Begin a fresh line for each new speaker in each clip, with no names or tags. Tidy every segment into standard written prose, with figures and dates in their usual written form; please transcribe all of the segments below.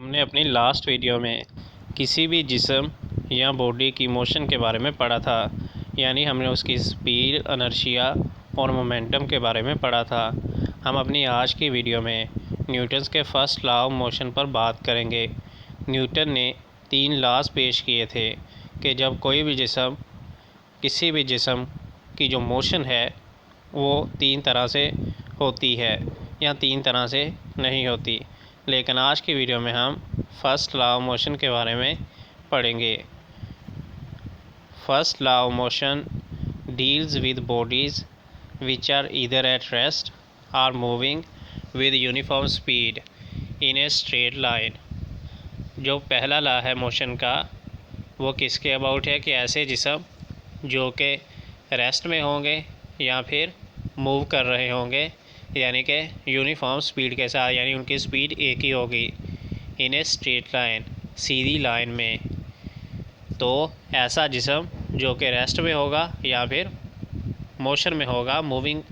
हमने अपनी last video में किसी भी जिस्म या बॉडी की मोशन के बारे में पढ़ा था, यानी हमने उसकी स्पीड, इनर्शिया और मोमेंटम के बारे में पढ़ा था। हम अपनी आज की वीडियो में न्यूटन्स के फर्स्ट लॉ ऑफ मोशन पर बात करेंगे। न्यूटन ने 3 लॉज पेश किए थे कि जब कोई भी जिस्म, किसी भी जिस्म की जो मोशन है वो 3 तरह से होती है या 3 तरह से नहीं होती। लेकिन आज की वीडियो में हम फर्स्ट लॉ ऑफ मोशन के बारे में पढ़ेंगे। First law of motion deals with bodies which are either at rest or moving with uniform speed in a straight line. जो पहला लॉ है मोशन का वो किसके अबाउट है कि ऐसे जिस्म जो कि रेस्ट में होंगे या फिर मूव कर रहे होंगे, यानी कि यूनिफॉर्म स्पीड के साथ, यानी उनकी स्पीड एक ही होगी। इन ए स्ट्रेट लाइन, सीधी लाइन में। तो ऐसा जिस्म जो कि रेस्ट में होगा या फिर मोशन में होगा, मूविंग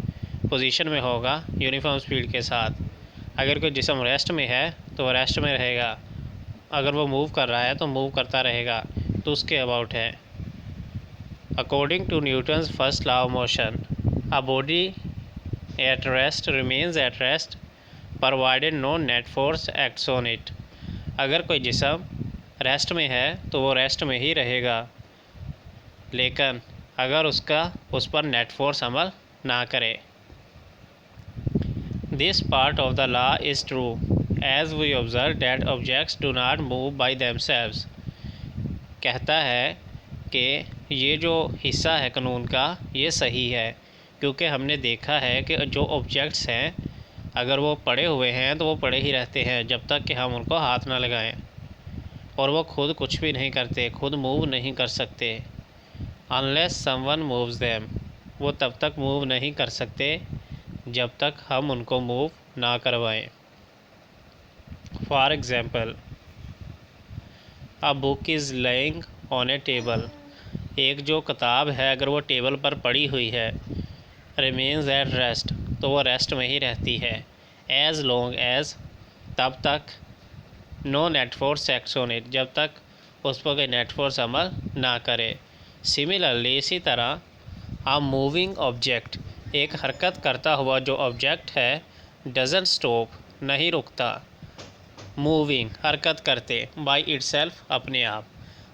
पोजीशन में होगा यूनिफॉर्म स्पीड के साथ। अगर कोई जिस्म रेस्ट में है तो वो रेस्ट में रहेगा, अगर वो मूव कर रहा है तो मूव करता रहेगा। तो उसके अबाउट है। According to Newton's first law of motion, a body at rest remains at rest provided no net force acts on it। अगर कोई जिस्म रेस्ट में है तो वो रेस्ट में ही रहेगा, लेकिन अगर उस पर नेट फोर्स अमल ना करे। This part of the law is true as we observe that objects do not move by themselves. कहता है कि ये जो हिस्सा है कानून का ये सही है, क्योंकि हमने देखा है कि जो ऑब्जेक्ट्स हैं अगर वो पड़े हुए हैं तो वो पड़े ही रहते हैं जब तक कि हम उनको हाथ ना लगाएं, और वो खुद कुछ भी नहीं करते, खुद मूव नहीं कर सकते। अनलेस समवन मूव्स देम, वो तब तक मूव नहीं कर सकते जब तक हम उनको मूव ना करवाएं। For example, a book is laying on A table. एक जो किताब है अगर वो टेबल पर पड़ी हुई है, रिमेन्स एट रेस्ट, तो वो रेस्ट में ही रहती है। एज लॉन्ग एज, तब तक, no net force acts on it, जब तक उस पर कोई नेट फोर्स अमल ना करे। सिमिलरली, इसी तरह, अ मूविंग ऑब्जेक्ट, एक हरकत करता हुआ जो ऑब्जेक्ट है, डजंट स्टॉप, नहीं रुकता, मूविंग, हरकत करते, बाई इटसेल्फ, अपने आप।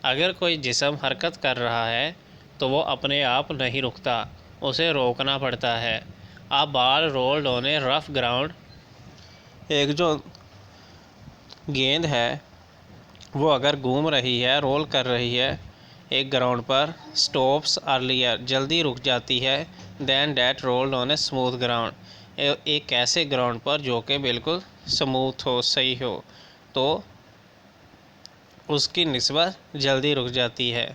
अगर कोई जिस्म हरकत कर रहा है तो वो अपने आप नहीं रुकता, उसे रोकना पड़ता है। A ball rolled on a rough ground, एक जो गेंद है वो अगर घूम रही है, रोल कर रही है एक ग्राउंड पर, स्टॉप्स अर्लियर, जल्दी रुक जाती है, then that rolled on a smooth ground, एक ऐसे ग्राउंड पर जो कि बिल्कुल स्मूथ हो, सही हो, तो उसकी निस्बत जल्दी रुक जाती है।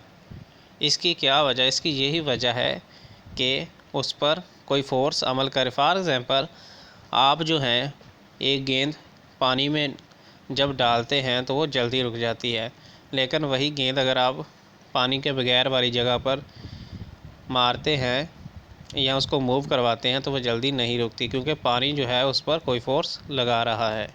इसकी क्या वजह? इसकी यही वजह है कि उस पर कोई फ़ोर्स अमल करे। फॉर एग्ज़ाम्पल, आप जो हैं एक गेंद पानी में जब डालते हैं तो वो जल्दी रुक जाती है, लेकिन वही गेंद अगर आप पानी के बगैर वाली जगह पर मारते हैं या उसको मूव करवाते हैं तो वो जल्दी नहीं रुकती, क्योंकि पानी जो है उस पर कोई फ़ोर्स लगा रहा है।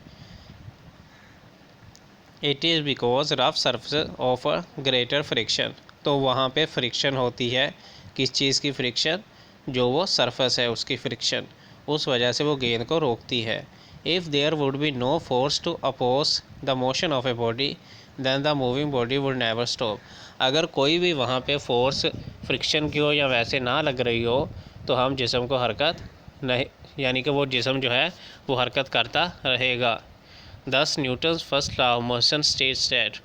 It is because rough surface offer greater friction, तो वहाँ पे फ्रिक्शन होती है। किस चीज़ की फ्रिक्शन? जो वो सरफेस है उसकी फ्रिक्शन, उस वजह से वो गेंद को रोकती है। If there would be no force to oppose the motion of a body then the moving body would never stop. अगर कोई भी वहाँ पे फोर्स फ्रिक्शन की हो या वैसे ना लग रही हो तो हम जिस्म को हरकत नहीं, यानी कि वो जिस्म जो है वो हरकत करता रहेगा। दस Newton's first law of motion states that,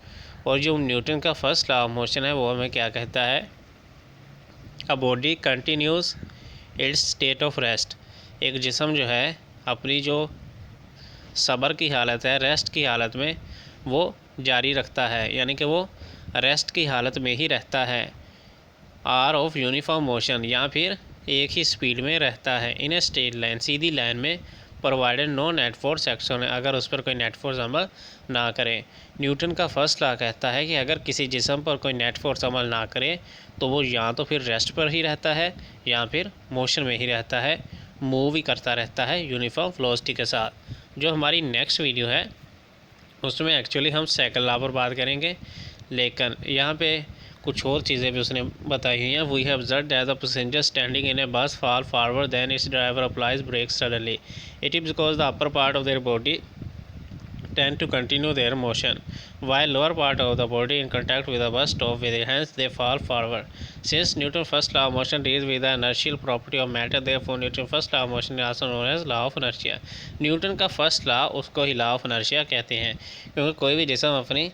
और जो न्यूटन का फर्स्ट लॉ ऑफ मोशन है वो हमें क्या कहता है? A body continues it's state of rest, एक जिस्म जो है अपनी जो सब्र की हालत है, रेस्ट की हालत में वो जारी रखता है, यानी कि वो रेस्ट की हालत में ही रहता है। आर ऑफ यूनिफॉर्म मोशन, या फिर एक ही स्पीड में रहता है। इन ए स्ट्रेट लाइन, सीधी लाइन में, provided no net force action, अगर उस पर कोई नेट फोर्स अमल ना करे। न्यूटन का फर्स्ट लॉ कहता है कि अगर किसी जिस्म पर कोई नेट फोर्स अमल ना करे तो वो या तो फिर रेस्ट पर ही रहता है या फिर मोशन में ही रहता है, मूव ही करता रहता है यूनिफॉर्म वेलोसिटी के साथ। जो हमारी नेक्स्ट वीडियो है उसमें एक्चुअली हम सेकंड लॉ पर बात करेंगे, लेकिन यहाँ पे कुछ और चीज़ें भी उसने बताई हुई हैं। We have observed as a passenger standing in a bus fall forward then its driver applies brake suddenly, it is because the upper part of their body tend to continue their motion while lower part of the body in contact with the bus stop with it, hence they fall forward. Since Newton's first law of motion deals with the inertial property of matter, therefore Newton's first law of motion is also known as law of inertia. Newton का first law उसको ही law of inertia कहते हैं, क्योंकि कोई भी जिसम अपनी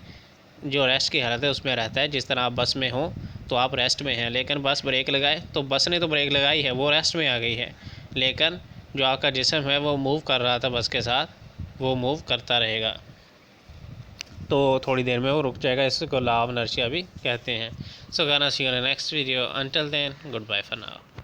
जो रेस्ट की हालत है उसमें रहता है। जिस तरह आप बस में हो तो आप रेस्ट में हैं, लेकिन बस ब्रेक लगाए तो बस ने तो ब्रेक लगाई है, वो रेस्ट में आ गई है, लेकिन जो आपका जिसम है वो मूव कर रहा था बस के साथ, वो मूव करता रहेगा, तो थोड़ी देर में वो रुक जाएगा। इसको लॉ ऑफ इनर्शिया भी कहते हैं। So gonna see you in next video, until then goodbye for now.